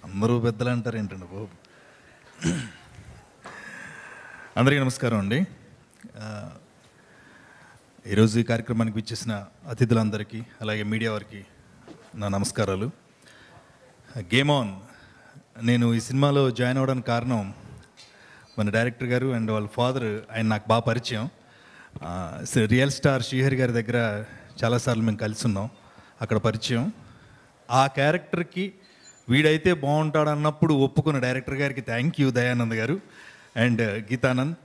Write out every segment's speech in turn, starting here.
అందరూ పెద్దలు అంటారు ఏంటండి బాబు. అందరికీ నమస్కారం అండి. ఈరోజు ఈ కార్యక్రమానికి విచ్చేసిన అతిథులందరికీ అలాగే మీడియా వారికి నా నమస్కారాలు. గేమ్ ఆన్, నేను ఈ సినిమాలో జాయిన్ అవ్వడానికి కారణం మన డైరెక్టర్ గారు అండ్ వాళ్ళ ఫాదర్. ఆయన నాకు బాగా పరిచయం. రియల్ స్టార్ శ్రీహరి గారి దగ్గర చాలాసార్లు మేము కలిసి ఉన్నాం, అక్కడ పరిచయం. ఆ క్యారెక్టర్కి వీడైతే బాగుంటాడు అన్నప్పుడు ఒప్పుకున్న డైరెక్టర్ గారికి థ్యాంక్ యూ, దయానంద్ గారు అండ్ గీతానంద్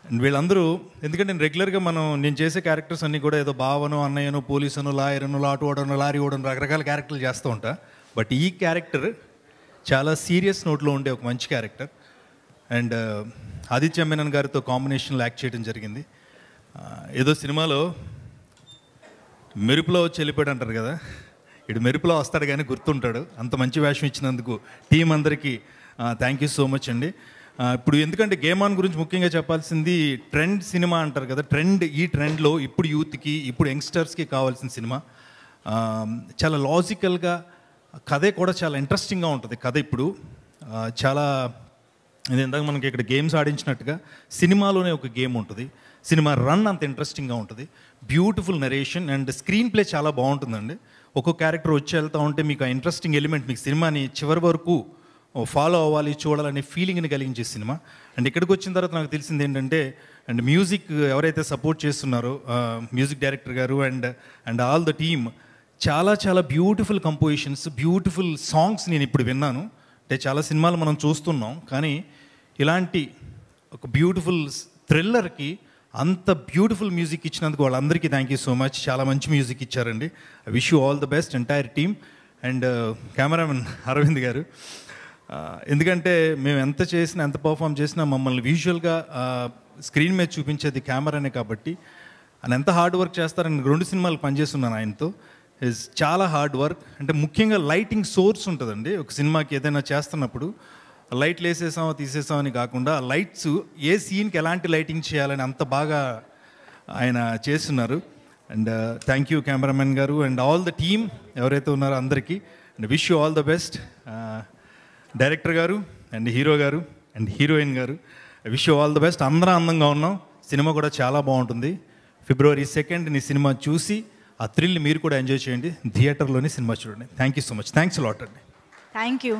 అండ్ వీళ్ళందరూ. ఎందుకంటే నేను రెగ్యులర్గా నేను చేసే క్యారెక్టర్స్ అన్నీ కూడా ఏదో బావను, అన్నయ్యను, పోలీసును, లాయర్ను, లాటు ఓడను, లారీ ఓడను, రకరకాల క్యారెక్టర్లు చేస్తూ ఉంటా. బట్ ఈ క్యారెక్టర్ చాలా సీరియస్ నోట్లో ఉండే ఒక మంచి క్యారెక్టర్. అండ్ ఆదిత్య మేనన్ గారితో కాంబినేషన్లో యాక్ట్ చేయడం జరిగింది. ఏదో సినిమాలో మెరుపులో వచ్చి వెళ్ళిపోయాడు అంటారు కదా, ఇటు మెరుపులో వస్తాడు కానీ గుర్తుంటాడు. అంత మంచి వేషం ఇచ్చినందుకు టీం అందరికీ థ్యాంక్ యూ సో మచ్ అండి. ఇప్పుడు ఎందుకంటే గేమ్ ఆన్ గురించి ముఖ్యంగా చెప్పాల్సింది, ట్రెండ్ సినిమా అంటారు కదా, ఈ ట్రెండ్లో ఇప్పుడు యూత్కి, ఇప్పుడు యంగ్స్టర్స్కి కావాల్సిన సినిమా. చాలా లాజికల్గా, కథే కూడా చాలా ఇంట్రెస్టింగ్గా ఉంటుంది. కథ ఇప్పుడు చాలా ఇది ఇందాక మనకి ఇక్కడ గేమ్స్ ఆడించినట్టుగా సినిమాలోనే ఒక గేమ్ ఉంటుంది. సినిమా రన్ అంత ఇంట్రెస్టింగ్గా ఉంటుంది. Beautiful narration and screen play చాలా బాగుంటుందండి. ఒక్కొక్క క్యారెక్టర్ వచ్చి వెళ్తూ ఉంటే మీకు ఆ ఇంట్రెస్టింగ్ ఎలిమెంట్, మీకు సినిమాని చివరి వరకు ఫాలో అవ్వాలి, చూడాలనే ఫీలింగ్ని కలిగించే సినిమా. అండ్ ఇక్కడికి వచ్చిన తర్వాత నాకు తెలిసింది ఏంటంటే, అండ్ మ్యూజిక్ ఎవరైతే సపోర్ట్ చేస్తున్నారో మ్యూజిక్ డైరెక్టర్ గారు అండ్ ఆల్ ద టీమ్, చాలా చాలా బ్యూటిఫుల్ కంపోజిషన్స్, బ్యూటిఫుల్ సాంగ్స్ నేను ఇప్పుడు విన్నాను. అంటే చాలా సినిమాలు మనం చూస్తున్నాం, కానీ ఇలాంటి ఒక బ్యూటిఫుల్ థ్రిల్లర్కి అంత బ్యూటిఫుల్ మ్యూజిక్ ఇచ్చినందుకు వాళ్ళందరికీ థ్యాంక్ యూ సో మచ్. చాలా మంచి మ్యూజిక్ ఇచ్చారండి. I wish you all the best entire team and cameraman Aravind garu. ఎందుకంటే మేము ఎంత చేసినా, ఎంత పర్ఫామ్ చేసినా మమ్మల్ని విజువల్గా స్క్రీన్ మీద చూపించేది కెమెరానే కాబట్టి ఆయన ఎంత హార్డ్ వర్క్ చేస్తారని 2 సినిమాలు పనిచేస్తున్నాను ఆయనతో. ఇస్ చాలా హార్డ్ వర్క్. అంటే ముఖ్యంగా లైటింగ్ సోర్స్ ఉంటుందండి ఒక సినిమాకి. ఏదైనా చేస్తున్నప్పుడు లైట్లు వేసేసామో తీసేసామని కాకుండా లైట్స్ ఏ సీన్కి ఎలాంటి లైటింగ్ చేయాలని అంత బాగా ఆయన చేస్తున్నారు. అండ్ థ్యాంక్ యూ కెమెరామెన్ గారు అండ్ ఆల్ ద టీమ్ ఎవరైతే ఉన్నారో అందరికీ. And wish you all the best director గారు అండ్ హీరో గారు అండ్ హీరోయిన్ గారు. Wish you all the best. అందరం అందంగా ఉన్నాం. సినిమా కూడా చాలా బాగుంటుంది. February 2nd నీ సినిమా చూసి ఆ థ్రిల్ మీరు కూడా ఎంజాయ్ చేయండి. థియేటర్లోనే సినిమా చూడండి. Thank you so much. Thanks lot అండి. Thank you.